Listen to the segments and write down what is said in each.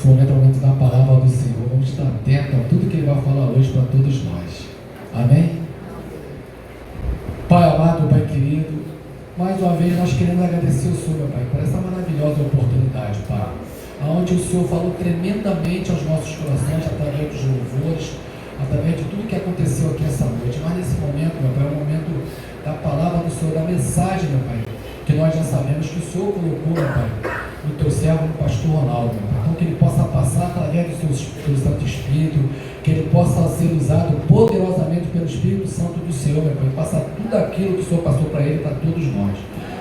Esse momento é o momento da palavra do Senhor. Vamos estar atentos a tudo que Ele vai falar hoje para todos nós. Amém? Pai amado, Pai querido, mais uma vez nós queremos agradecer o Senhor, meu Pai, por essa maravilhosa oportunidade, Pai, onde o Senhor falou tremendamente aos nossos corações, através dos louvores, através de tudo que aconteceu aqui essa noite. Mas nesse momento, meu Pai, é o momento da palavra do Senhor, da mensagem, meu Pai, que nós já sabemos que o Senhor colocou, meu Pai, no teu servo, no pastor Ronaldo, meu Pai. Então que ele possa passar através do seu Santo Espírito, que ele possa ser usado poderosamente pelo Espírito Santo do Senhor, meu Pai, passar tudo aquilo que o Senhor passou para ele, para todos nós,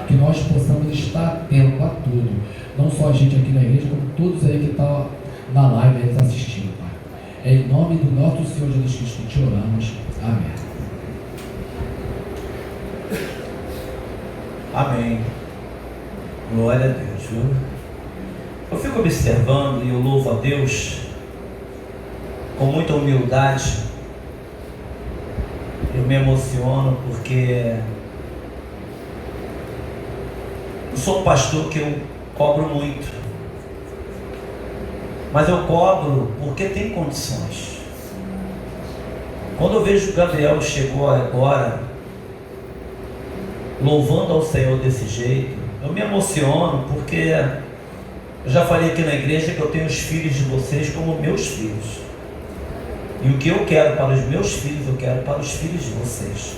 que nós possamos estar atentos a tudo, não só a gente aqui na igreja, como todos aí que estão na live, eles assistindo, Pai. É em nome do nosso Senhor Jesus Cristo que te oramos. Amém. Amém. Glória a Deus, viu? Eu fico observando e eu louvo a Deus com muita humildade. Eu me emociono porque eu sou um pastor que eu cobro muito, mas eu cobro porque tem condições. Quando eu vejo o Gabriel chegou agora louvando ao Senhor desse jeito, eu me emociono porque eu já falei aqui na igreja que eu tenho os filhos de vocês como meus filhos. E o que eu quero para os meus filhos, eu quero para os filhos de vocês.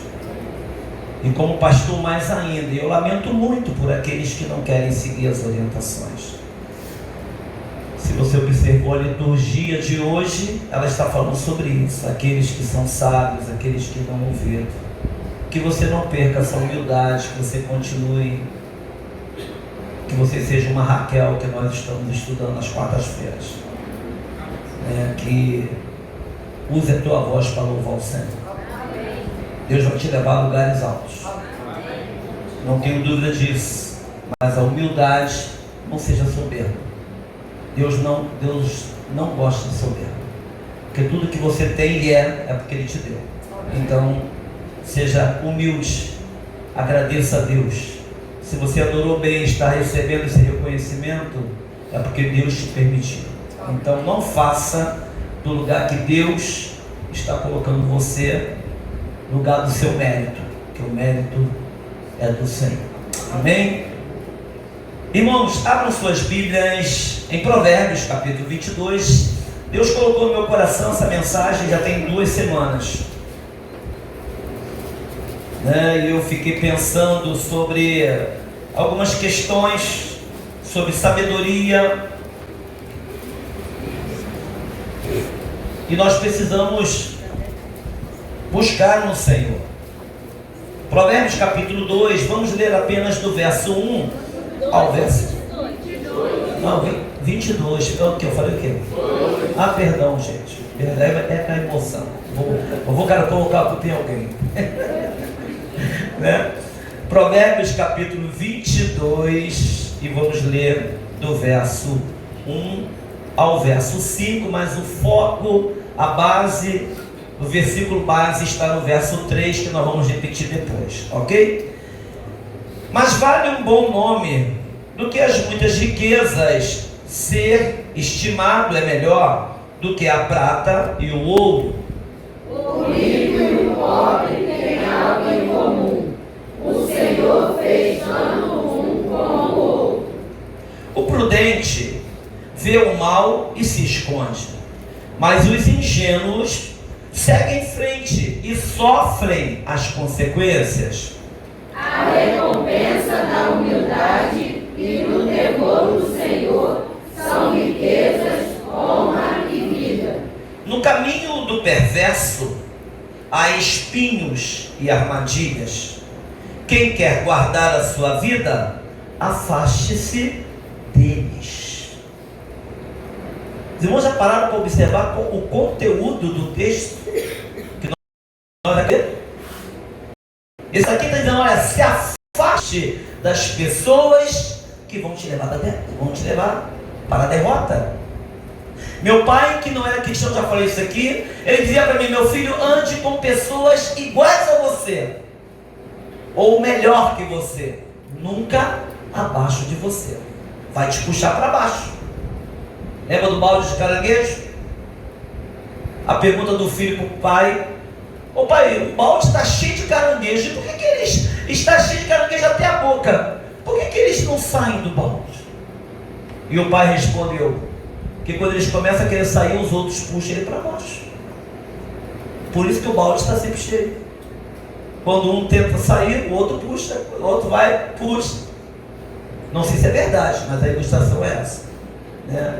E como pastor mais ainda, eu lamento muito por aqueles que não querem seguir as orientações. Se você observou a liturgia de hoje, ela está falando sobre isso. Aqueles que são sábios, aqueles que não ouviram. Que você não perca essa humildade, que você continue, que você seja uma Raquel que nós estamos estudando nas quartas-feiras, que use a tua voz para louvar o Senhor. Deus vai te levar a lugares altos, não tenho dúvida disso, mas a humildade, não seja soberba. Deus não gosta de soberba, porque tudo que você tem e é porque Ele te deu. Então seja humilde, agradeça a Deus. Se você adorou bem, está recebendo esse reconhecimento, é porque Deus te permitiu. Então não faça do lugar que Deus está colocando você, lugar do seu mérito, que o mérito é do Senhor. Amém? Irmãos, abram suas Bíblias em Provérbios capítulo 22. Deus colocou no meu coração essa mensagem já tem 2 semanas. E eu fiquei pensando sobre algumas questões, sobre sabedoria, e nós precisamos buscar no Senhor. Provérbios capítulo 2, vamos ler apenas do verso 1 ao verso 22. O que eu falei o quê? Perdão, gente, é a emoção. Eu vou colocar a culpa em alguém. Provérbios capítulo 22, e vamos ler do verso 1 ao verso 5, mas o foco, a base, o versículo base está no verso 3, que nós vamos repetir depois, ok? Mas vale um bom nome do que as muitas riquezas, ser estimado é melhor do que a prata e o ouro. O rico e o pobre têm algo em comum. O Senhor fez tanto um como o outro. O prudente vê o mal e se esconde, mas os ingênuos seguem em frente e sofrem as consequências. A recompensa da humildade e do temor do Senhor são riquezas, honra e vida. No caminho do perverso há espinhos e armadilhas. Quem quer guardar a sua vida, afaste-se deles. Os irmãos já pararam para observar o conteúdo do texto que nós aqui? Esse aqui está dizendo, olha, se afaste das pessoas que vão te levar para a derrota. Meu pai, que não era cristão, já falei isso aqui, ele dizia para mim, meu filho, ande com pessoas iguais a você, ou melhor que você, nunca abaixo de você, vai te puxar para baixo. Lembra do balde de caranguejo? A pergunta do filho para o pai: ô pai, o balde está cheio de caranguejo, e por que eles está cheio de caranguejo até a boca? Por que eles não saem do balde? E o pai respondeu: que quando eles começam a querer sair, os outros puxam ele para baixo. Por isso que o balde está sempre cheio. Quando um tenta sair, o outro puxa, o outro vai, puxa. Não sei se é verdade, mas a ilustração é essa, né?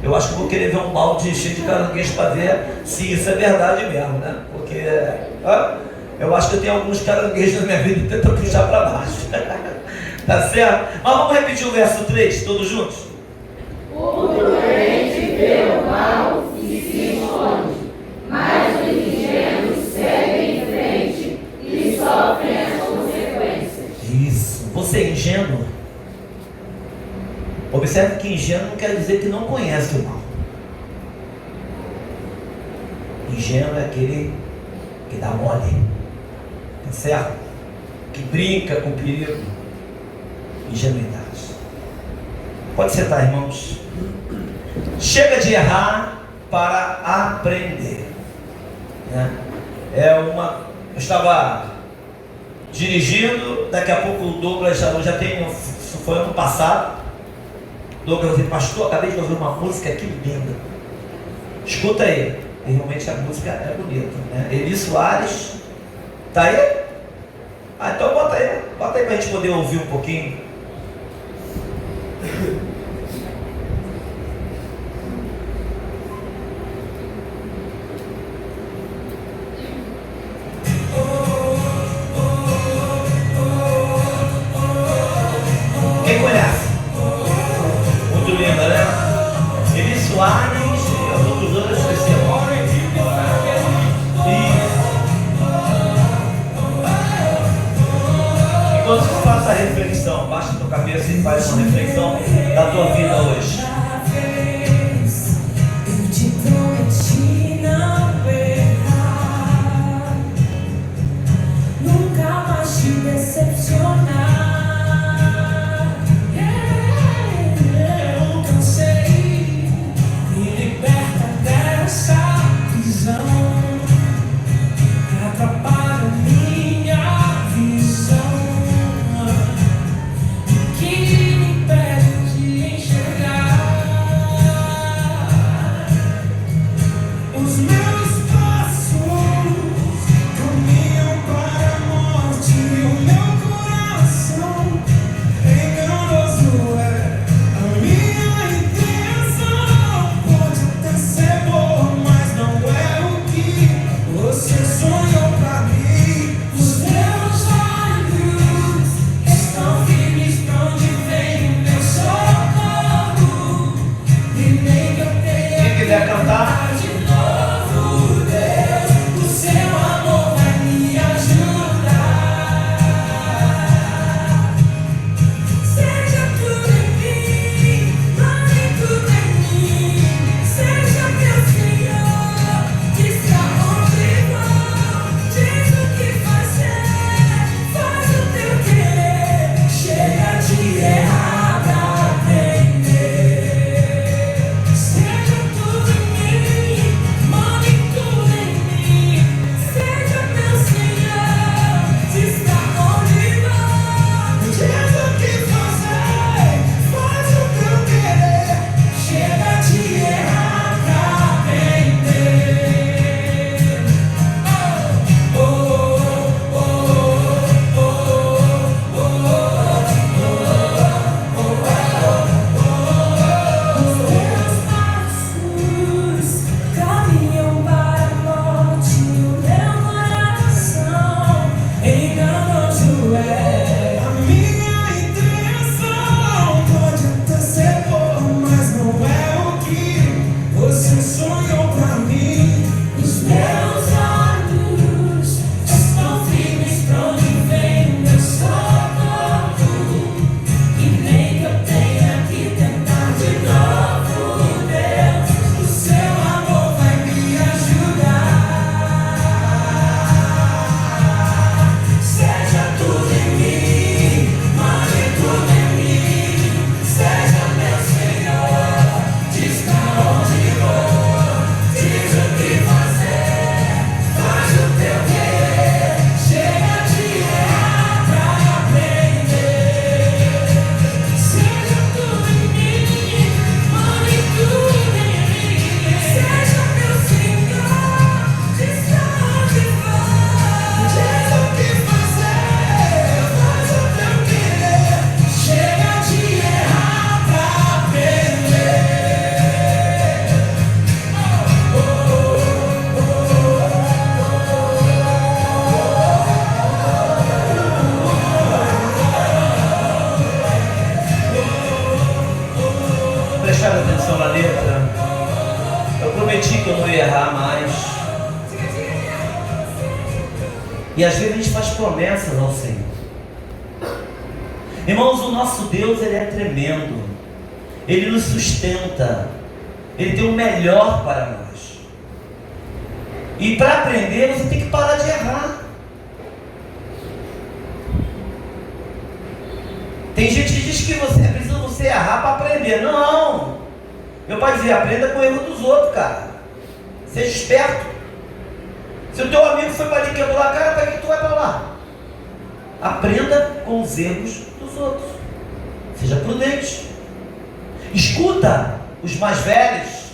Eu acho que vou querer ver um balde cheio de caranguejo para ver se isso é verdade mesmo, né? Porque eu acho que eu tenho alguns caranguejos na minha vida e tento puxar para baixo. Tá certo? Mas vamos repetir o verso 3, todos juntos? O prudente vê o mal e se esconde, mas os ingênuos seguem em frente e sofrem as consequências. Isso. Você é ingênuo? Observe que ingênuo não quer dizer que não conhece o mal. Ingênuo é aquele que dá mole, tá certo? Que brinca com o perigo. Ingenuidade. Pode sentar, irmãos. Chega de errar para aprender, né? Eu estava dirigindo, daqui a pouco o Douglas já tem, isso foi ano passado. Douglas disse: pastor, acabei de ouvir uma música aqui linda. Escuta aí. E realmente a música é bonita, né? Eli Soares, tá aí? Então bota aí para a gente poder ouvir um pouquinho. Quem conhece? Muito linda, né? Eli Soares e os outros dois esqueceram. Enquanto você faz a reflexão, baixa a tua cabeça e faz uma reflexão da tua vida hoje. Eu te prometi não errar, nunca mais te decepcionar. Eu cansei, me liberta dessa prisão, atrapalha minha visão, que me impede de enxergar atenção na letra. Eu prometi que eu não ia errar mais. E às vezes a gente faz promessas ao Senhor. Irmãos, o nosso Deus, Ele é tremendo. Ele nos sustenta. Ele tem o melhor para nós. E para aprender, você tem que parar de errar. Tem gente que diz que é preciso você errar para aprender. Não. Meu pai dizia, aprenda com o erro dos outros, cara. Seja esperto. Se o teu amigo foi para ali quebrou a cara, para que tu vai para lá? Aprenda com os erros dos outros. Seja prudente. Escuta os mais velhos.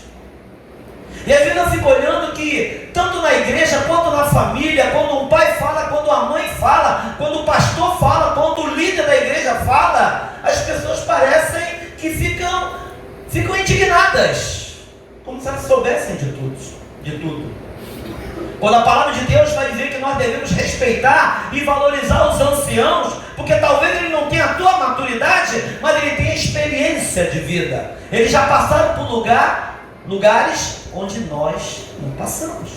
E às vezes eu fico olhando que, tanto na igreja quanto na família, quando um pai fala, quando a mãe fala, quando o pastor fala, quando o líder da igreja fala, as pessoas parecem que ficam indignadas, como se elas soubessem de tudo. Quando a palavra de Deus vai dizer que nós devemos respeitar e valorizar os anciãos, porque talvez ele não tenha a tua maturidade, mas ele tem a experiência de vida. Eles já passaram por lugares onde nós não passamos.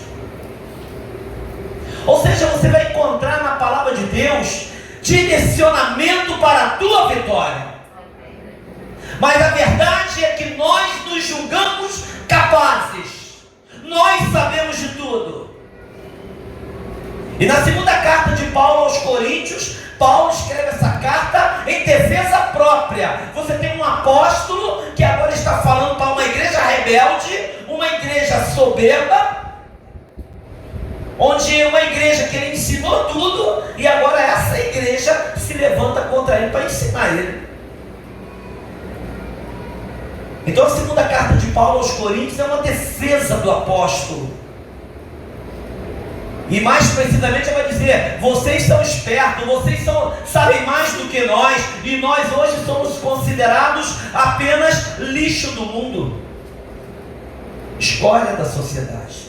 Ou seja, você vai encontrar na palavra de Deus direcionamento para a tua vitória. Mas a verdade é que nós nos julgamos capazes. Nós sabemos de tudo. E na segunda carta de Paulo aos Coríntios, Paulo escreve essa carta em defesa própria. Você tem um apóstolo que agora está falando para uma igreja rebelde, uma igreja soberba, onde uma igreja que ele ensinou tudo, e agora essa igreja se levanta contra ele para ensinar ele. Então a segunda carta de Paulo aos Coríntios é uma defesa do apóstolo. E mais precisamente ele vai dizer, vocês são espertos, vocês sabem mais do que nós, e nós hoje somos considerados apenas lixo do mundo, escória da sociedade.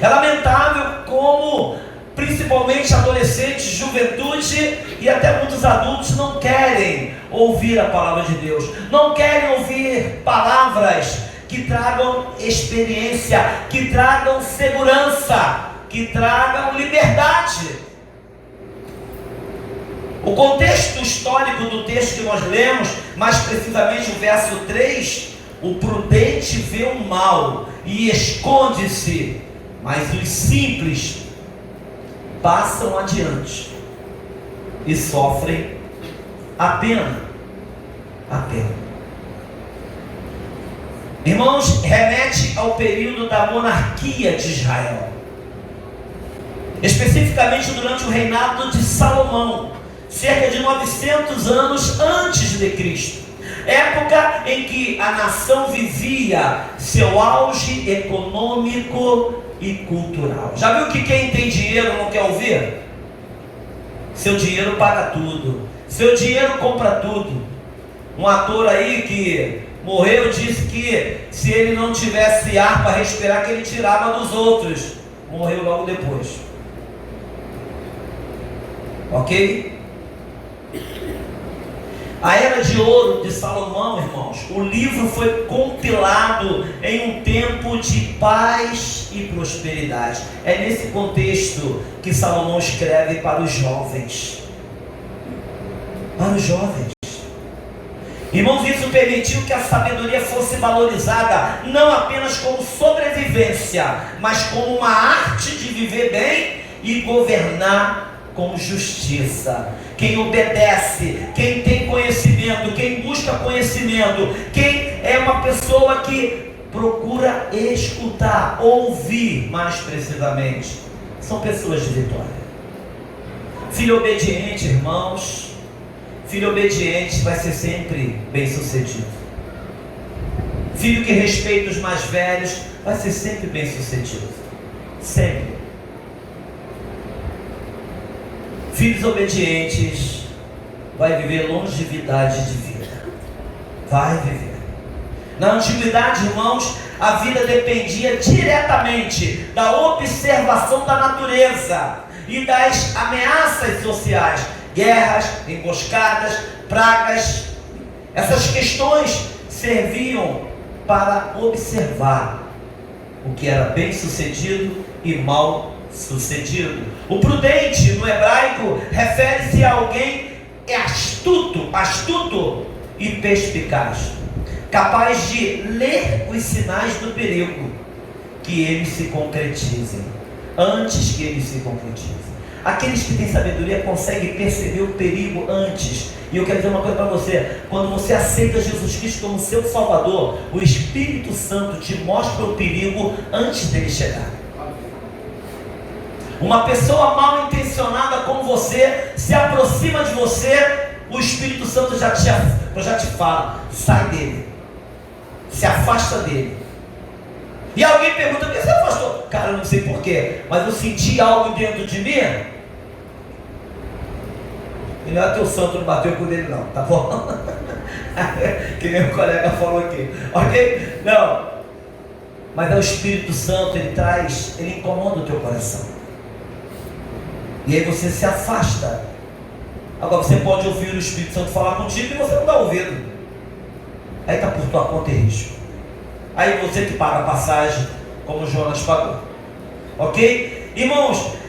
É lamentável como principalmente adolescentes, juventude e até muitos adultos não querem ouvir a palavra de Deus, não querem ouvir palavras que tragam experiência, que tragam segurança, que tragam liberdade. O contexto histórico do texto que nós lemos, mais precisamente o verso 3, o prudente vê o mal e esconde-se, mas os simples passam adiante e sofrem a pena. Irmãos, remete ao período da monarquia de Israel, especificamente durante o reinado de Salomão, cerca de 900 anos antes de Cristo, época em que a nação vivia seu auge econômico e cultural. Já viu que quem tem dinheiro não quer ouvir? Seu dinheiro paga tudo, seu dinheiro compra tudo. Um ator aí que morreu disse que se ele não tivesse ar para respirar, que ele tirava dos outros. Morreu logo depois. Ok? A Era de Ouro de Salomão, irmãos, o livro foi compilado em um tempo de paz e prosperidade. É nesse contexto que Salomão escreve para os jovens. Para os jovens. Irmãos, isso permitiu que a sabedoria fosse valorizada não apenas como sobrevivência, mas como uma arte de viver bem e governar com justiça. Quem obedece, quem tem conhecimento, quem busca conhecimento, quem é uma pessoa que procura escutar, ouvir mais precisamente, são pessoas de vitória. Filho obediente, irmãos, filho obediente vai ser sempre bem sucedido. Filho que respeita os mais velhos vai ser sempre bem sucedido. Sempre. Filhos obedientes vai viver longevidade de vida. Vai viver. Na antiguidade, irmãos, a vida dependia diretamente da observação da natureza e das ameaças sociais. Guerras, emboscadas, pragas. Essas questões serviam para observar o que era bem sucedido e mal sucedido. O prudente no hebraico refere-se a alguém astuto e perspicaz, capaz de ler os sinais do perigo, que eles se concretizem, antes que eles se concretizem. Aqueles que têm sabedoria conseguem perceber o perigo antes. E eu quero dizer uma coisa para você: quando você aceita Jesus Cristo como seu Salvador, o Espírito Santo te mostra o perigo antes dele chegar. Uma pessoa mal intencionada como você se aproxima de você, o Espírito Santo já te fala: sai dele, se afasta dele. E alguém pergunta: por que você afastou? Cara, eu não sei porquê, mas eu senti algo dentro de mim. E não é teu santo, não bateu com ele não, tá bom? Que nem o colega falou aqui, ok? Não, mas é o Espírito Santo, ele incomoda o teu coração, e aí você se afasta. Agora você pode ouvir o Espírito Santo falar contigo e você não dá ouvido, aí está por tua conta e risco. Aí você que paga a passagem, como Jonas pagou, ok? Irmãos,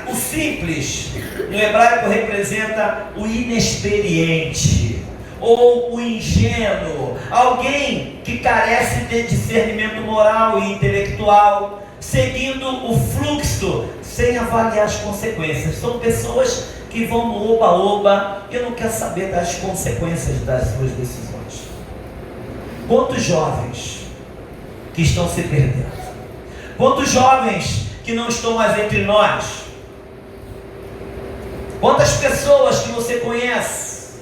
o simples no hebraico representa o inexperiente ou o ingênuo, alguém que carece de discernimento moral e intelectual, seguindo o fluxo sem avaliar as consequências. São pessoas que vão no oba-oba e não quer saber das consequências das suas decisões. Quantos jovens que estão se perdendo? Quantos jovens que não estão mais entre nós? Quantas pessoas que você conhece?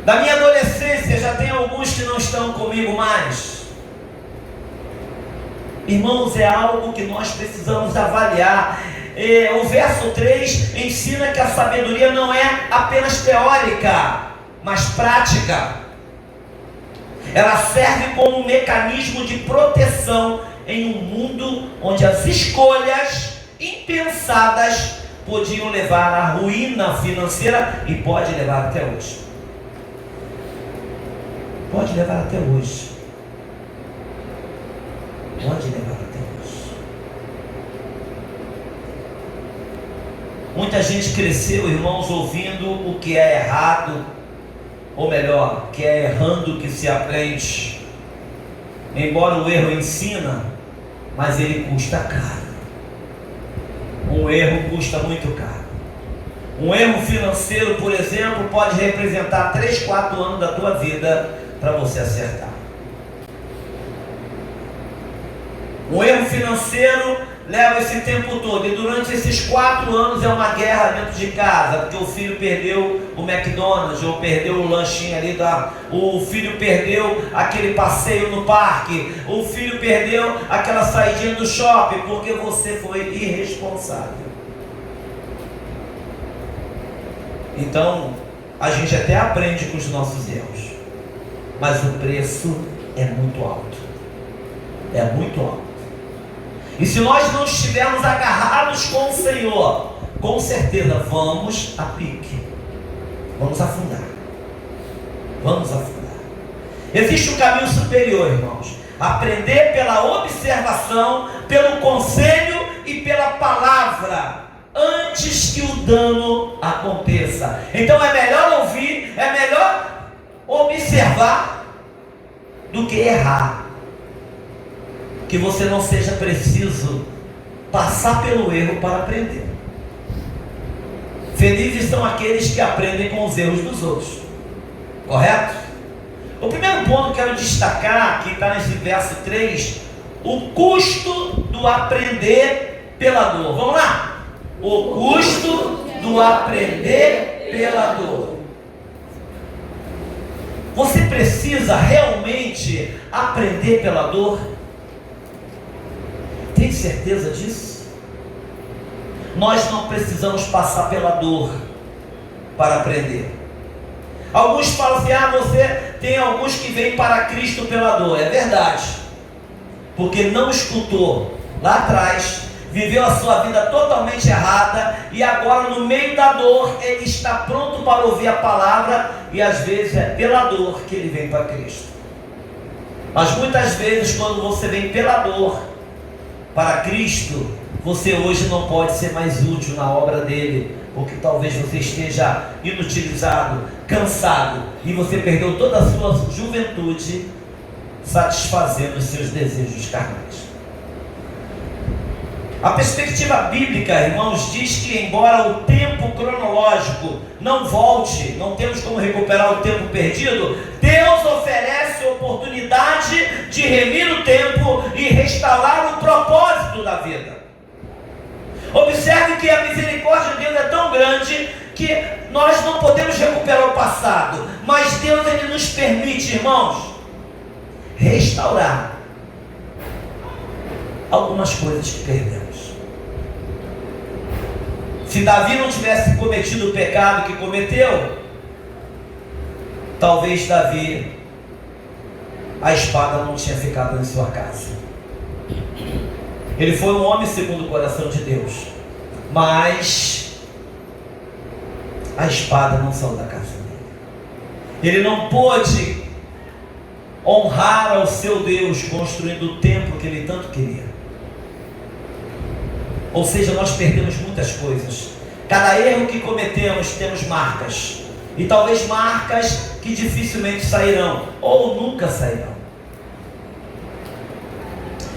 Da minha adolescência já tem alguns que não estão comigo mais. Irmãos, é algo que nós precisamos avaliar. O verso 3 ensina que a sabedoria não é apenas teórica, mas prática. Ela serve como um mecanismo de proteção em um mundo onde as escolhas impensadas podiam levar à ruína financeira, e pode levar até hoje. Pode levar até hoje. Pode levar até hoje. Muita gente cresceu, irmãos, ouvindo o que é errado, ou melhor, que é errando que se aprende. Embora o erro ensina, mas ele custa caro. Um erro custa muito caro. Um erro financeiro, por exemplo, pode representar 3, 4 anos da tua vida para você acertar. Um erro financeiro leva esse tempo todo, e durante esses 4 anos é uma guerra dentro de casa, porque o filho perdeu o McDonald's, ou perdeu o lanchinho ali, o filho perdeu aquele passeio no parque, o filho perdeu aquela saidinha do shopping, porque você foi irresponsável. Então, a gente até aprende com os nossos erros, mas o preço é muito alto. É muito alto. E se nós não estivermos agarrados com o Senhor, com certeza vamos a pique. Vamos afundar. Vamos afundar. Existe um caminho superior, irmãos. Aprender pela observação, pelo conselho e pela palavra, antes que o dano aconteça. Então é melhor ouvir, é melhor observar do que errar. Que você não seja preciso passar pelo erro para aprender. Felizes são aqueles que aprendem com os erros dos outros. Correto? O primeiro ponto que eu quero destacar, que está nesse verso 3, o custo do aprender pela dor. Vamos lá? O custo do aprender pela dor. Você precisa realmente aprender pela dor? Tem certeza disso? Nós não precisamos passar pela dor para aprender. Alguns falam assim: você tem alguns que vêm para Cristo pela dor. É verdade, porque não escutou lá atrás viveu a sua vida totalmente errada e agora no meio da dor ele está pronto para ouvir a palavra e às vezes é pela dor que ele vem para Cristo. Mas muitas vezes quando você vem pela dor para Cristo, você hoje não pode ser mais útil na obra dele, porque talvez você esteja inutilizado, cansado e você perdeu toda a sua juventude satisfazendo os seus desejos carnais. A perspectiva bíblica, irmãos, diz que embora o tempo cronológico não volte, não temos como recuperar o tempo perdido, Deus oferece oportunidade de remir o tempo e restaurar o propósito da vida. Observe que a misericórdia de Deus é tão grande que nós não podemos recuperar o passado, mas Deus ele nos permite, irmãos, restaurar algumas coisas que perdemos. Se Davi não tivesse cometido o pecado que cometeu, talvez Davi, a espada não tinha ficado em sua casa. Ele foi um homem segundo o coração de Deus, mas a espada não saiu da casa dele. Ele não pôde honrar ao seu Deus construindo o templo que ele tanto queria. Ou seja, nós perdemos muitas coisas. Cada erro que cometemos temos marcas, e talvez marcas que dificilmente sairão ou nunca sairão.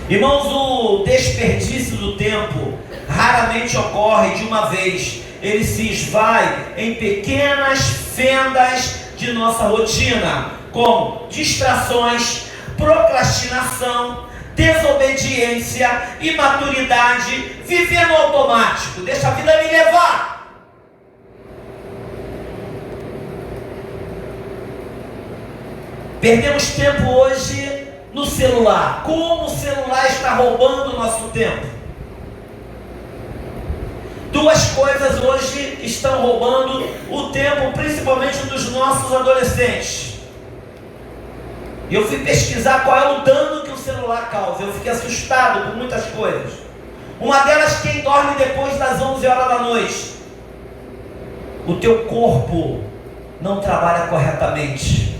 Irmãos, o desperdício do tempo raramente ocorre de uma vez. Ele se esvai em pequenas fendas de nossa rotina, como distrações, procrastinação, desobediência, imaturidade, viver no automático. Deixa a vida me levar. Perdemos tempo hoje no celular. Como o celular está roubando o nosso tempo? Duas coisas hoje estão roubando o tempo, principalmente dos nossos adolescentes. E eu fui pesquisar qual é o dano que o celular causa. Eu fiquei assustado com muitas coisas. Uma delas, quem dorme depois das 11 horas da noite. O teu corpo não trabalha corretamente.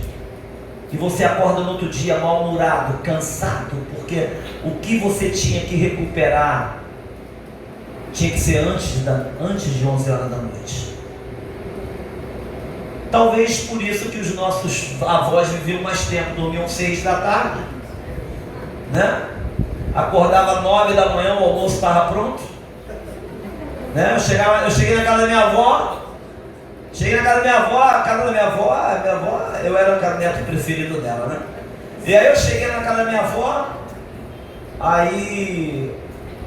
E você acorda no outro dia mal-humorado, cansado, porque o que você tinha que recuperar tinha que ser antes de 11 horas da noite. Talvez por isso que os nossos avós viviam mais tempo, dormiam 6 da tarde, né? Acordava 9 da manhã, o almoço estava pronto, né? Eu cheguei na casa da minha avó. A casa da minha avó, eu era o neto preferido dela, né? E aí eu cheguei na casa da minha avó, aí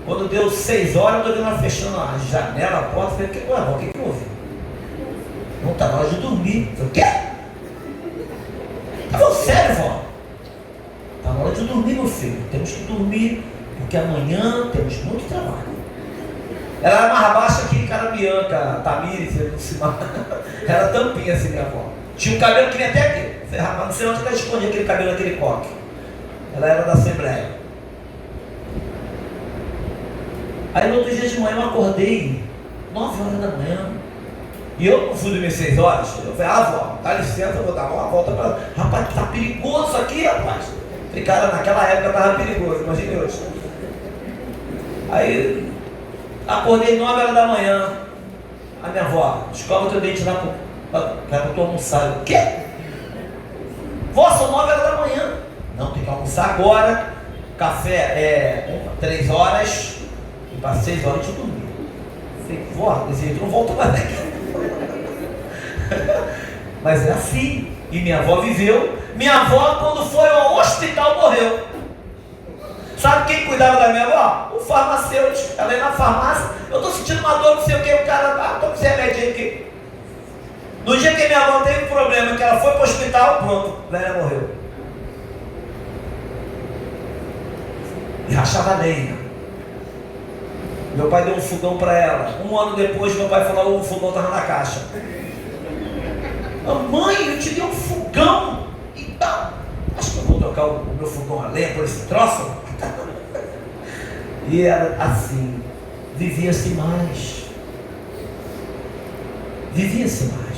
quando deu 6 horas, eu estou vendo ela fechando a janela, a porta, falei, o que houve? Não está na hora de dormir. Eu falei, o quê? Tá falando sério, vó? Está na hora de dormir, meu filho. Temos que dormir, porque amanhã temos muito trabalho. Ela era mais baixa que Carabianca, Tamires, era tampinha assim, minha avó. Tinha um cabelo que vinha até aqui. Falei, rapaz, não sei onde ela escondia aquele cabelo naquele coque. Ela era da Assembleia. Aí no outro dia de manhã eu acordei 9 horas da manhã. E eu não fui dormir 6 horas. Eu falei, vó, dá licença, eu vou dar uma volta para. Rapaz, tá perigoso aqui, rapaz. Falei, cara, naquela época tava perigoso, imagine hoje. Aí acordei 9 horas da manhã. A minha avó, escova o teu dente lá para tu almoçar. Eu, o quê? Vó, são 9 horas da manhã. Não, tem que almoçar agora. Café é 3 horas. E para 6 horas a gente dormir. Falei, vó, desse jeito não volto mais daqui. Mas é assim. E minha avó viveu. Minha avó, quando foi ao hospital, morreu. Sabe quem cuidava da minha avó? O farmacêutico. Ela ia na farmácia. Eu estou sentindo uma dor, não sei o que. O cara, estou com esse remédio aqui. No dia que minha avó teve problema, que ela foi para o hospital, pronto, a velha morreu. E rachava lenha. Meu pai deu um fogão para ela. 1 ano depois, meu pai falou, o fogão estava na caixa. Mãe, eu te dei um fogão. Então, acho que eu vou trocar o meu fogão a lenha por esse troço. E era assim. vivia-se mais. Vivia-se mais.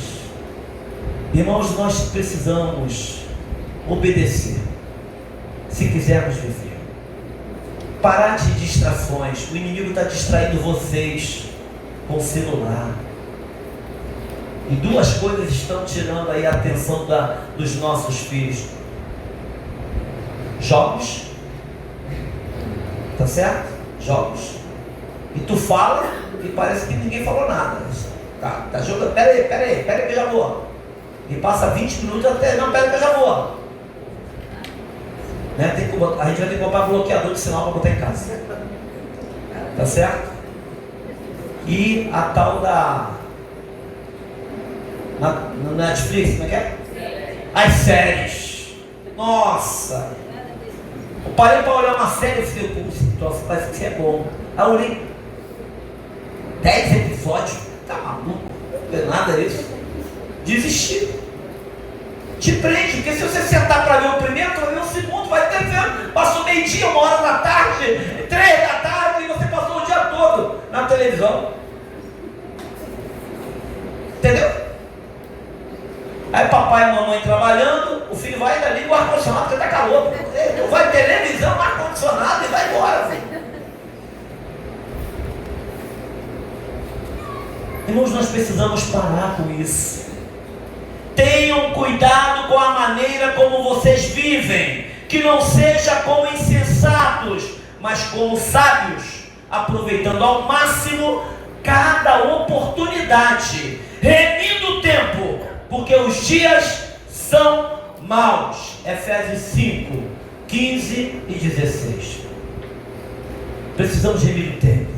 Irmãos, nós precisamos obedecer se quisermos viver. Parar de distrações. O inimigo está distraindo vocês com o celular. E duas coisas estão tirando aí a atenção dos nossos filhos. Jogos. Tá certo? Jogos. E tu fala e parece que ninguém falou nada. Tá jogando. Pera aí que eu já vou. E passa 20 minutos até. Não, pera que eu já vou. Né? A gente vai ter que comprar bloqueador de sinal para botar em casa. Tá certo? E a tal no Netflix, como é que é? As séries. Nossa! Eu parei para olhar uma série e falei, nossa, parece que isso é bom. Aí eu olhei 10 episódios. Tá maluco? Não é nada isso. Desisti. Te prende, porque se você sentar para ver o primeiro, tu vai ver o segundo, vai ter vendo. Passou meio-dia, 1h da tarde, 3 da tarde, e você passou o dia todo na televisão. Entendeu? Aí papai e mamãe trabalhando, o filho vai ali no ar-condicionado, porque tá calor. Vai televisão, ar-condicionado e vai embora, filho. Irmãos, nós precisamos parar com isso. Tenham cuidado com a maneira como vocês vivem, que não seja como insensatos, mas como sábios, aproveitando ao máximo cada oportunidade, remindo o tempo, porque os dias são maus. Efésios 5, 15 e 16. Precisamos remir o tempo.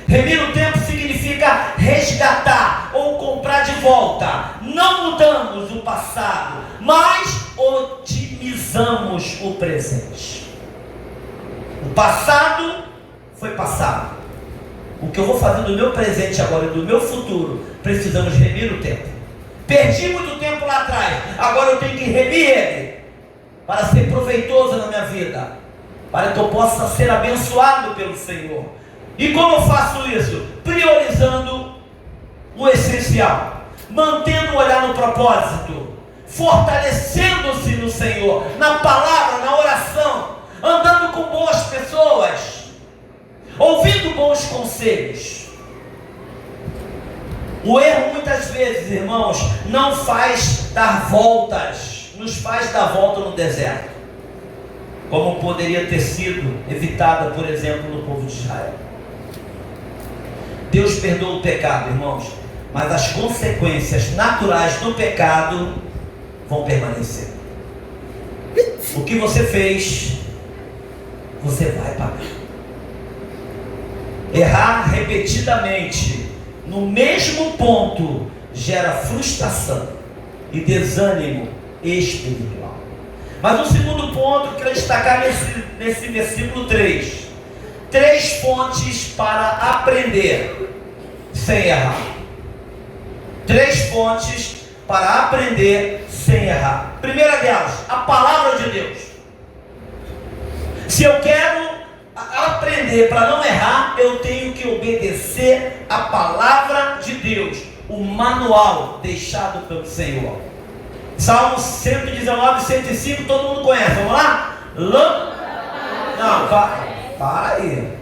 Remir o tempo significa resgatar ou comprar de volta. Não mudamos o passado, mas otimizamos o presente. O passado foi passado. O que eu vou fazer do meu presente agora e do meu futuro, precisamos remir o tempo. Perdi muito tempo lá atrás, agora eu tenho que remir ele, para ser proveitoso na minha vida, para que eu possa ser abençoado pelo Senhor. E como eu faço isso? Priorizando o essencial, mantendo o olhar no propósito, fortalecendo-se no Senhor, na palavra, na oração, andando com boas pessoas, ouvindo bons conselhos. O erro muitas vezes, irmãos, não faz dar voltas, nos faz dar volta no deserto, como poderia ter sido evitada, por exemplo, no povo de Israel. Deus perdoa o pecado, irmãos, mas as consequências naturais do pecado vão permanecer. O que você fez, você vai pagar. Errar repetidamente no mesmo ponto gera frustração e desânimo espiritual. Mas o segundo ponto que eu quero destacar nesse versículo 3: 3 fontes para aprender sem errar. 3 fontes para aprender sem errar. Primeira delas, a palavra de Deus. Se eu quero aprender para não errar, eu tenho que obedecer a palavra de Deus, o manual deixado pelo Senhor. Salmo 119, 105, todo mundo conhece. Vamos lá? Não, para aí.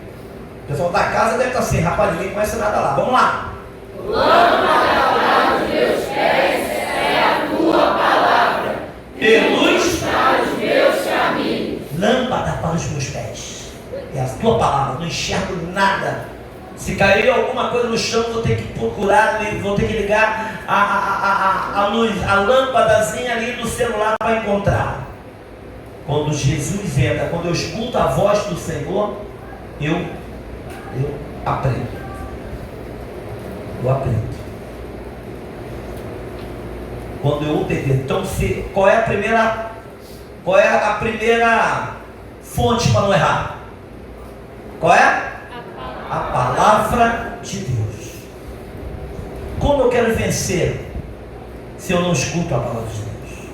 O pessoal da casa deve estar assim, rapaz, ninguém conhece nada lá. Vamos lá. Lâmpada para os meus pés é a tua palavra, E luz para os meus caminhos. Lâmpada para os meus pés é a tua palavra. Não enxergo nada. Se cair alguma coisa no chão, vou ter que procurar, vou ter que ligar a luz, a lâmpadazinha ali do celular para encontrar. Quando Jesus entra, quando eu escuto a voz do Senhor, eu aprendo. Eu aprendo. Quando eu obedeço. Então, qual é a primeira fonte para não errar? Qual é? A palavra de Deus. Como eu quero vencer se eu não escuto a palavra de Deus?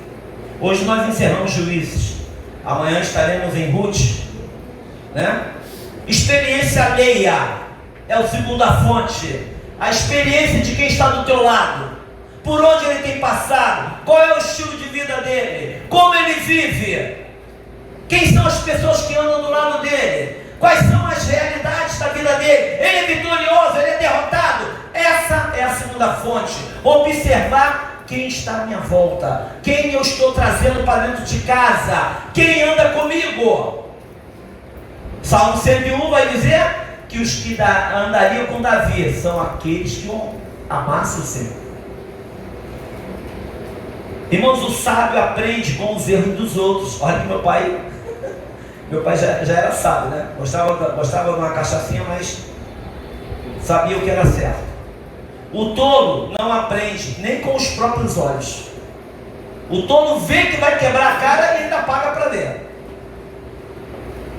Hoje nós encerramos Juízes. Amanhã estaremos em Ruth, né? Experiência alheia é a segunda fonte. A experiência de quem está do teu lado, por onde ele tem passado, qual é o estilo de vida dele, como ele vive, quem são as pessoas que andam do lado dele, quais são as realidades da vida dele. Ele é vitorioso, ele é derrotado. Essa é a segunda fonte. Observar quem está à minha volta, quem eu estou trazendo para dentro de casa, quem anda comigo. Salmo 101 vai dizer que os que andariam com Davi são aqueles que amassem o Senhor. Irmãos, o sábio aprende com os erros dos outros. Olha que meu pai já era sábio, né? Gostava de uma cachaçinha, mas sabia o que era certo. O tolo não aprende nem com os próprios olhos. O tolo vê que vai quebrar a cara e ainda paga para ver.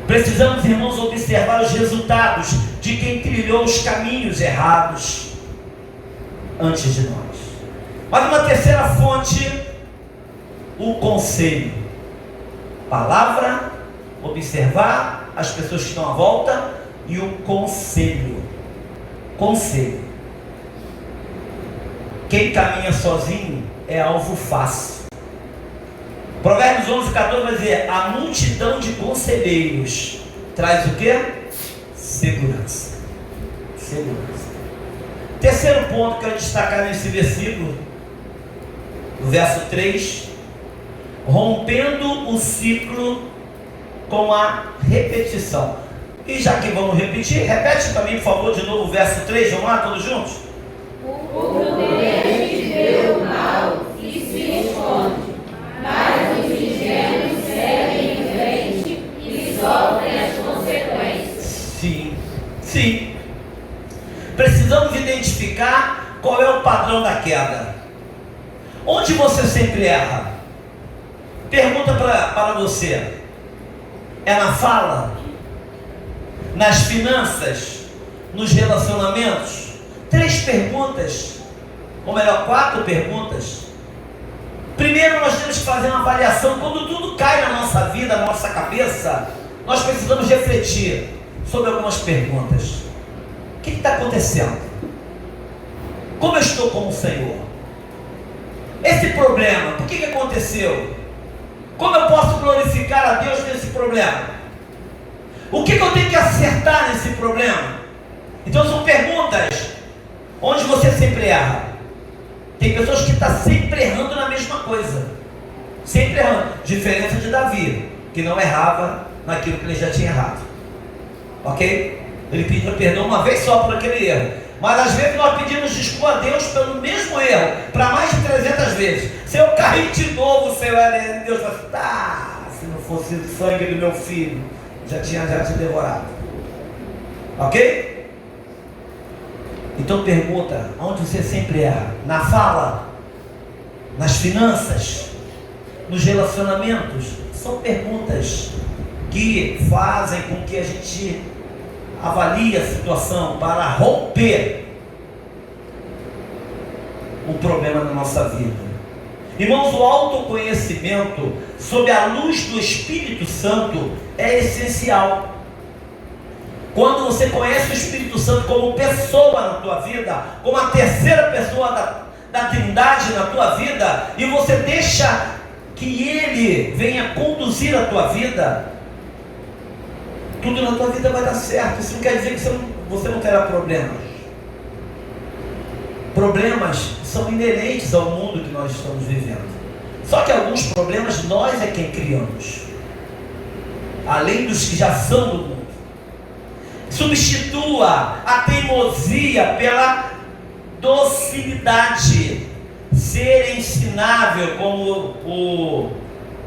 Precisamos, irmãos, observar os resultados de quem trilhou os caminhos errados antes de nós. Mas uma terceira fonte, o conselho. Palavra, observar as pessoas que estão à volta e o conselho. Conselho. Quem caminha sozinho é alvo fácil. Provérbios 11:14 vai dizer: a multidão de conselheiros traz o que? Segurança. Segurança. Terceiro ponto que eu quero destacar nesse versículo, no verso 3, rompendo o ciclo com a repetição. E já que vamos repetir, repete para mim, por favor, de novo o verso 3, vamos lá, todos juntos? O prudente vê o mal e se esconde, mas os ingênuos seguem em frente e sofrem as consequências. Sim. Precisamos identificar qual é o padrão da queda. Onde você sempre erra? Pergunta para você: é na fala? Nas finanças? Nos relacionamentos? 3 perguntas, ou melhor, 4 perguntas. Primeiro nós temos que fazer uma avaliação. Quando tudo cai na nossa vida, na nossa cabeça, nós precisamos refletir sobre algumas perguntas. O que está acontecendo? Como eu estou com o Senhor? Esse problema, por que aconteceu? Como eu posso glorificar a Deus nesse problema? O que eu tenho que acertar nesse problema? Então são perguntas onde você sempre erra. Tem pessoas que estão sempre errando na mesma coisa. Sempre errando. Diferença de Davi, que não errava naquilo que ele já tinha errado. Ok? Ele pediu perdão uma vez só por aquele erro. Mas às vezes nós pedimos desculpa a Deus pelo mesmo erro, para mais de 300 vezes. Se eu cair de novo, Senhor, Deus vai falar: se não fosse o sangue do meu filho, já tinha te devorado. Ok? Então pergunta, onde você sempre erra? Na fala? Nas finanças? Nos relacionamentos? São perguntas que fazem com que a gente avalie a situação para romper o problema na nossa vida. Irmãos, o autoconhecimento sob a luz do Espírito Santo é essencial. Quando você conhece o Espírito Santo como pessoa na tua vida, como a terceira pessoa da Trindade na tua vida, e você deixa que Ele venha conduzir a tua vida, tudo na tua vida vai dar certo. Isso não quer dizer que você não terá problemas. Problemas são inerentes ao mundo que nós estamos vivendo. Só que alguns problemas nós é quem criamos, além dos que já são do mundo. Substitua a teimosia pela docilidade. Ser ensinável, como o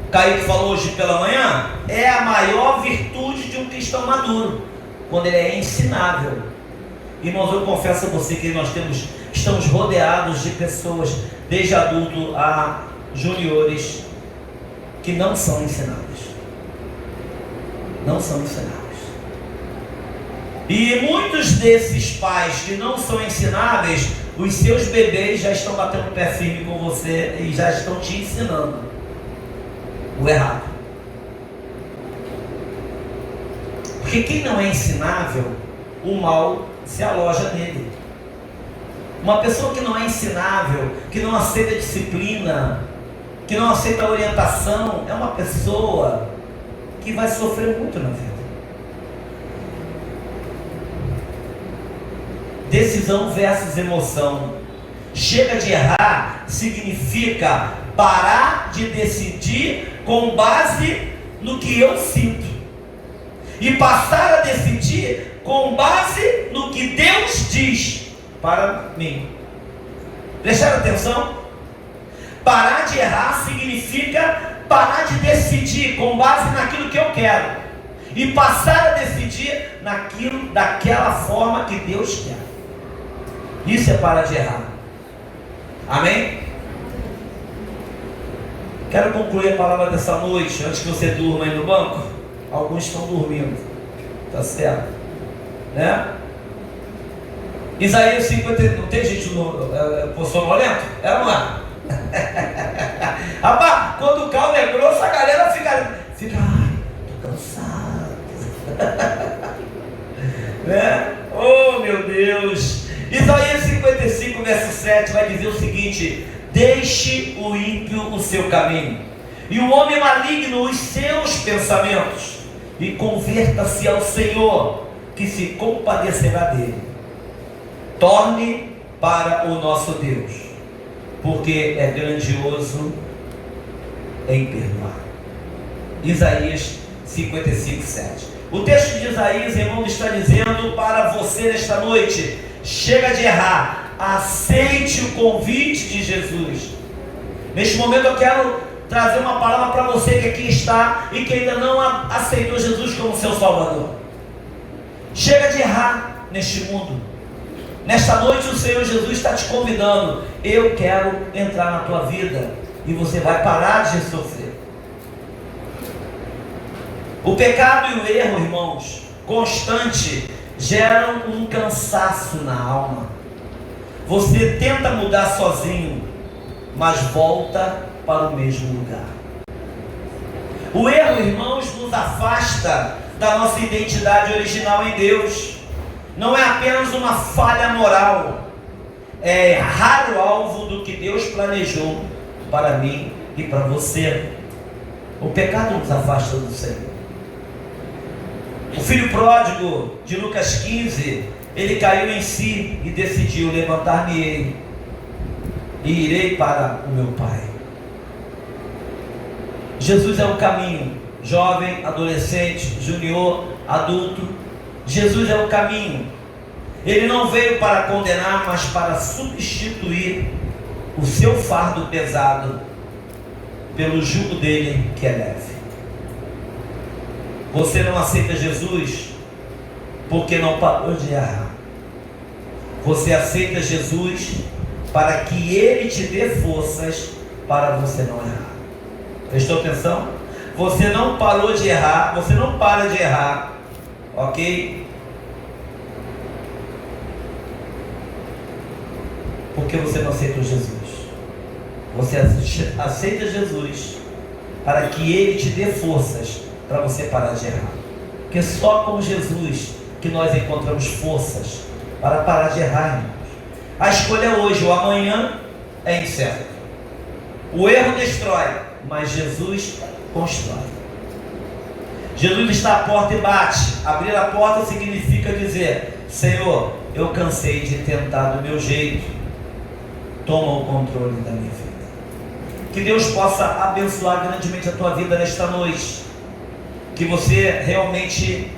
Kaique falou hoje pela manhã, é a maior virtude de um cristão maduro, quando ele é ensinável. Irmãos, eu confesso a você que nós estamos rodeados de pessoas, desde adulto a juniores, que não são ensináveis. Não são ensináveis. E muitos desses pais que não são ensináveis, os seus bebês já estão batendo o pé firme com você e já estão te ensinando o errado. Porque quem não é ensinável, o mal se aloja nele. Uma pessoa que não é ensinável, que não aceita disciplina, que não aceita orientação, é uma pessoa que vai sofrer muito na vida. Decisão versus emoção. Chega de errar significa parar de decidir com base no que eu sinto e passar a decidir com base no que Deus diz para mim. Prestaram atenção? Parar de errar significa parar de decidir com base naquilo que eu quero e passar a decidir naquilo, daquela forma que Deus quer. Isso é parar de errar. Amém? Quero concluir a palavra dessa noite, antes que você durma aí no banco. Alguns estão dormindo, tá certo? Né? Isaías 50, não tem gente sonolento? Ela não é. Rapaz, quando o caldo é grosso, a galera fica, tô cansado. Né? Oh meu Deus! Isaías 55, verso 7 vai dizer o seguinte: deixe o ímpio o seu caminho, e o homem maligno os seus pensamentos, e converta-se ao Senhor, que se compadecerá dele. Torne para o nosso Deus, porque é grandioso em perdoar. Isaías 55, 7. O texto de Isaías, irmão, está dizendo para você nesta noite: chega de errar, aceite o convite de Jesus. Neste momento eu quero trazer uma palavra para você que aqui está e que ainda não aceitou Jesus como seu Salvador. Chega de errar neste mundo. Nesta noite o Senhor Jesus está te convidando. Eu quero entrar na tua vida e você vai parar de sofrer. O pecado e o erro, irmãos, constante, geram um cansaço na alma. Você tenta mudar sozinho, mas volta para o mesmo lugar. O erro, irmãos, nos afasta da nossa identidade original em Deus. Não é apenas uma falha moral, é errar o alvo do que Deus planejou para mim e para você. O pecado nos afasta do Senhor. O filho pródigo de Lucas 15, ele caiu em si e decidiu: levantar-me-ei e irei para o meu pai. Jesus é o caminho. Jovem, adolescente, junior, adulto, Jesus é o caminho. Ele não veio para condenar, mas para substituir o seu fardo pesado pelo jugo dele, que é leve. Você não aceita Jesus porque não parou de errar. Você aceita Jesus para que Ele te dê forças para você não errar. Prestou atenção? Você não parou de errar, você não para de errar, ok? Porque você não aceitou Jesus. Você aceita Jesus para que Ele te dê forças para você parar de errar. Porque só com Jesus que nós encontramos forças para parar de errar, irmãos. A escolha é hoje, o amanhã é incerto. O erro destrói, mas Jesus constrói. Jesus está à porta e bate. Abrir a porta significa dizer: Senhor, eu cansei de tentar do meu jeito, toma o controle da minha vida. Que Deus possa abençoar grandemente a tua vida nesta noite. Que você realmente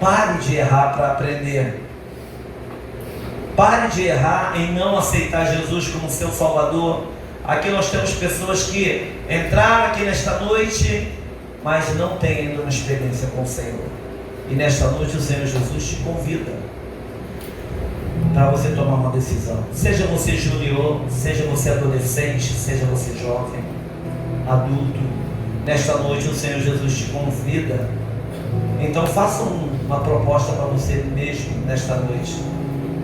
pare de errar para aprender. Pare de errar em não aceitar Jesus como seu Salvador. Aqui nós temos pessoas que entraram aqui nesta noite, mas não têm ainda uma experiência com o Senhor. E nesta noite o Senhor Jesus te convida para você tomar uma decisão. Seja você junior, seja você adolescente, seja você jovem, adulto. Nesta noite o Senhor Jesus te convida. Então faça uma proposta para você mesmo nesta noite.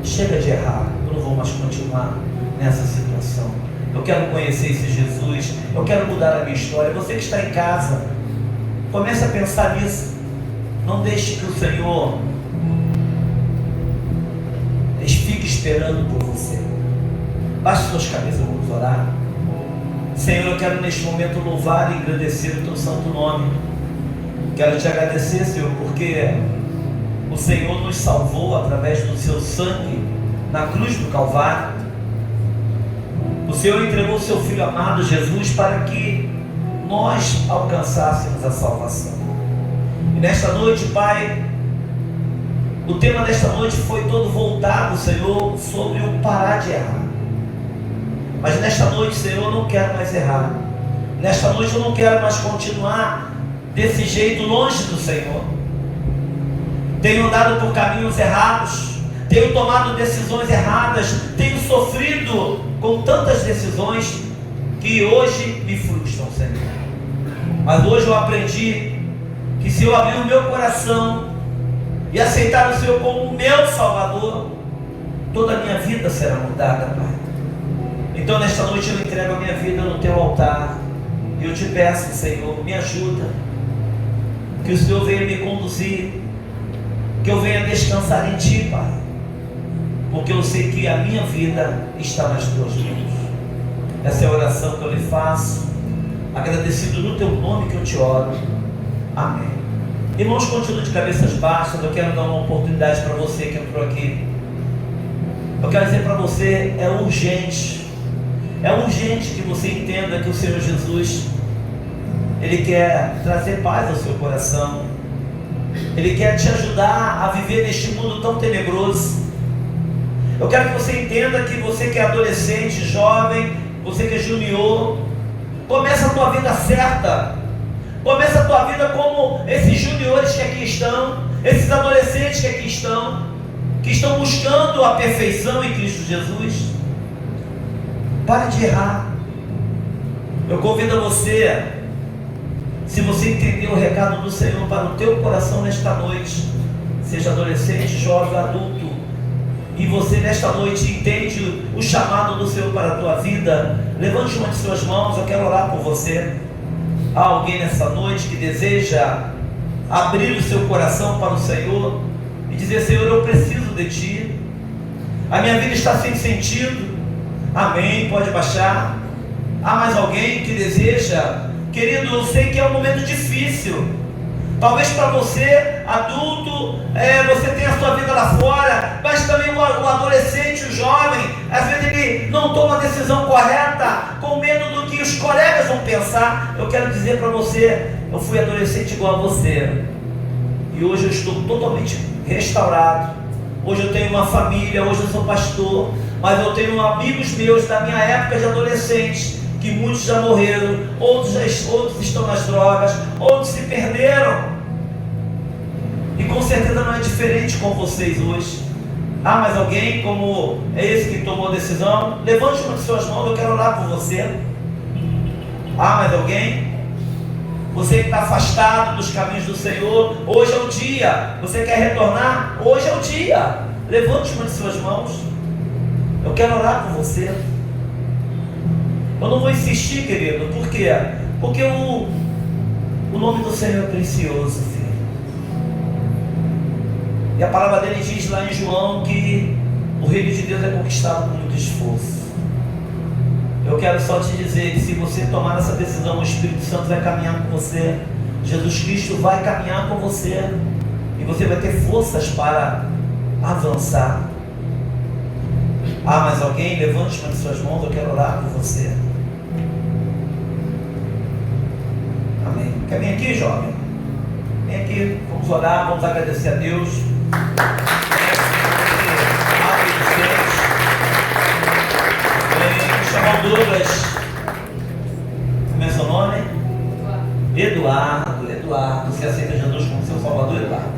Chega de errar, eu não vou mais continuar nessa situação. Eu quero conhecer esse Jesus, eu quero mudar a minha história. Você que está em casa, comece a pensar nisso. Não deixe que o Senhor eles ficam esperando por você. Baixe suas cabeças, vamos orar. Senhor, eu quero neste momento louvar e agradecer o teu santo nome. Quero te agradecer, Senhor, porque o Senhor nos salvou através do seu sangue na cruz do Calvário. O Senhor entregou o seu Filho amado Jesus para que nós alcançássemos a salvação. E nesta noite, Pai, o tema desta noite foi todo voltado, Senhor, sobre o parar de errar. Mas nesta noite, Senhor, eu não quero mais errar. Nesta noite eu não quero mais continuar desse jeito longe do Senhor. Tenho andado por caminhos errados, tenho tomado decisões erradas, tenho sofrido com tantas decisões que hoje me frustram, Senhor. Mas hoje eu aprendi que se eu abrir o meu coração e aceitar o Senhor como o meu Salvador, toda a minha vida será mudada, Pai. Então nesta noite eu entrego a minha vida no teu altar. E eu te peço, Senhor, me ajuda. Que o Senhor venha me conduzir, que eu venha descansar em Ti, Pai. Porque eu sei que a minha vida está nas tuas mãos. Essa é a oração que eu lhe faço, agradecido no teu nome que eu te oro. Amém. Irmãos, continuem de cabeças baixas. Eu quero dar uma oportunidade para você que entrou aqui. Eu quero dizer para você, é urgente que você entenda que o Senhor Jesus, Ele quer trazer paz ao seu coração. Ele quer te ajudar a viver neste mundo tão tenebroso. Eu quero que você entenda que você que é adolescente, jovem, você que é junior, começa a tua vida certa. Começa a tua vida como esses juniores que aqui estão, esses adolescentes que estão buscando a perfeição em Cristo Jesus. Pare de errar. Eu convido a você, se você entender o recado do Senhor para o teu coração nesta noite, seja adolescente, jovem, adulto, e você nesta noite entende o chamado do Senhor para a tua vida, levante uma de suas mãos. Eu quero orar por você. Há alguém nessa noite que deseja abrir o seu coração para o Senhor e dizer: Senhor, eu preciso de Ti, a minha vida está sem sentido. Amém, pode baixar. Há mais alguém que deseja? Querido, eu sei que é um momento difícil. Talvez para você, adulto, você tem a sua vida lá fora, mas também o adolescente, o jovem, às vezes ele não toma a decisão correta, com medo do que os colegas vão pensar. Eu quero dizer para você, eu fui adolescente igual a você, e hoje eu estou totalmente restaurado. Hoje eu tenho uma família, hoje eu sou pastor, mas eu tenho amigos meus da minha época de adolescente, que muitos já morreram, outros estão nas drogas, outros se perderam. E com certeza não é diferente com vocês hoje. Há mais alguém como esse que tomou a decisão? Levante uma de suas mãos, eu quero orar por você. Há mais alguém? Você que está afastado dos caminhos do Senhor, hoje é o dia. Você quer retornar? Hoje é o dia. Levante uma de suas mãos. Eu quero orar por você. Eu não vou insistir, querido. Por quê? Porque o nome do Senhor é precioso, filho. E a palavra dele diz lá em João que o reino de Deus é conquistado com muito esforço. Eu quero só te dizer que se você tomar essa decisão, o Espírito Santo vai caminhar com você. Jesus Cristo vai caminhar com você. E você vai ter forças para avançar. Há mais alguém? Levante uma de suas mãos, eu quero orar por você. Amém. Quer vir aqui, jovem? Vem aqui, vamos orar, vamos agradecer a Deus. Vem chamar o Douglas. Como é seu nome? Eduardo. Você aceita Jesus como seu Salvador, Eduardo?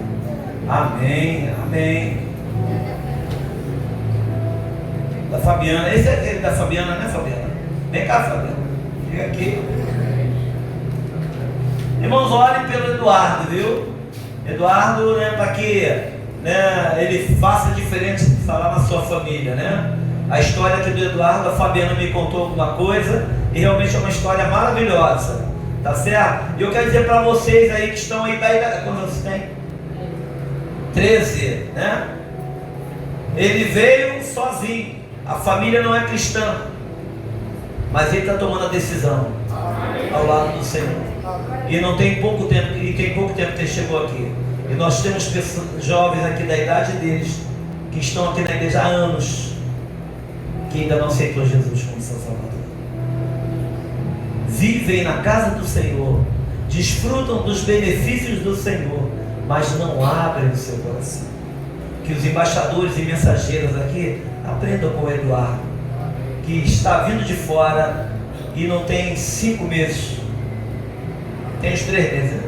Amém, amém. Da Fabiana, esse é da Fabiana, né, Fabiana? Vem cá, Fabiana. Chega aqui. Irmãos, olhem pelo Eduardo, viu? Eduardo, né, para que, né, ele faça diferença lá na sua família, né? A história aqui do Eduardo, a Fabiana me contou alguma coisa e realmente é uma história maravilhosa, tá certo? E eu quero dizer para vocês aí que estão aí, quando você tem? 13, né? Ele veio sozinho, a família não é cristã, mas ele está tomando a decisão ao lado do Senhor. E não tem pouco tempo, e tem pouco tempo que ele chegou aqui. E nós temos pessoas, jovens aqui da idade deles, que estão aqui na igreja há anos, que ainda não aceitou Jesus como seu Salvador. Vivem na casa do Senhor, desfrutam dos benefícios do Senhor, mas não abrem o seu coração. Que os embaixadores e mensageiros aqui aprendam com o Eduardo, que está vindo de fora e não tem 5 meses, tem uns 3 meses,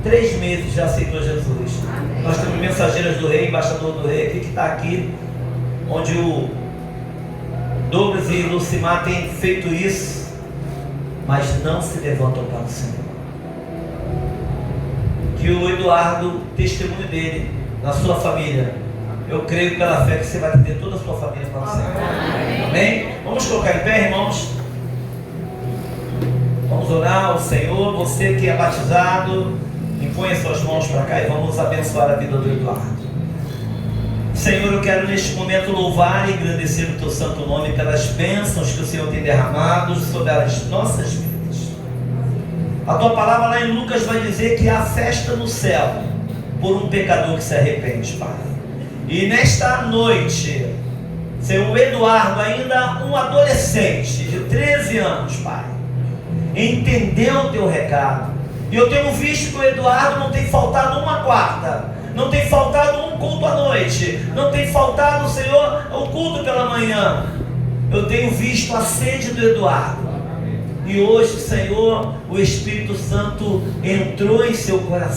3 meses já aceitou Jesus. Nós temos mensageiras do rei, embaixador do rei aqui, que está aqui, onde o Douglas e Lucimar têm feito isso, mas não se levantam para o Senhor. Que o Eduardo, testemunho dele, na sua família, eu creio pela fé que você vai ter toda a sua família para o Senhor. Amém? Vamos colocar em pé, irmãos. Vamos orar ao Senhor. Você que é batizado, impõe as suas mãos para cá e vamos abençoar a vida do Eduardo. Senhor, eu quero neste momento louvar e engrandecer o teu santo nome pelas bênçãos que o Senhor tem derramado sobre as nossas vidas. A tua palavra lá em Lucas vai dizer que há festa no céu por um pecador que se arrepende, Pai. E nesta noite, Senhor, o Eduardo, ainda um adolescente de 13 anos, Pai, entendeu o teu recado. E eu tenho visto que o Eduardo não tem faltado uma quarta, não tem faltado um culto à noite, não tem faltado, Senhor, o culto pela manhã. Eu tenho visto a sede do Eduardo. E hoje, Senhor, o Espírito Santo entrou em seu coração.